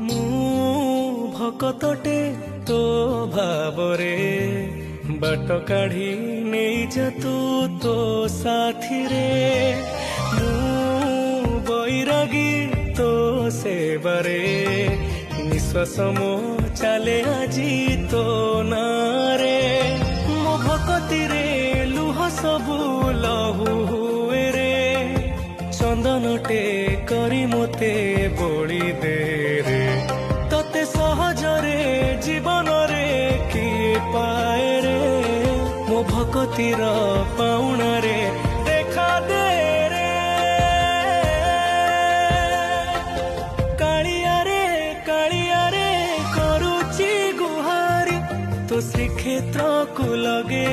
मु भकतटे तो भावरे बाट काढ़ी नहीं जा तो साथी रे मु बैरागी तो सेबारे निश्वास मो चले आजी तो नारे मो भकती रे लुह सबू लहू हुए रे चंदनटे करी मोते बोली दे रे तते सहजरे जीवन रे किए पाए रे मो भकतीर पाउना रे देखा दे रे कालिया रे करुची गुहारी तो श्रीक्षेत्र को लगे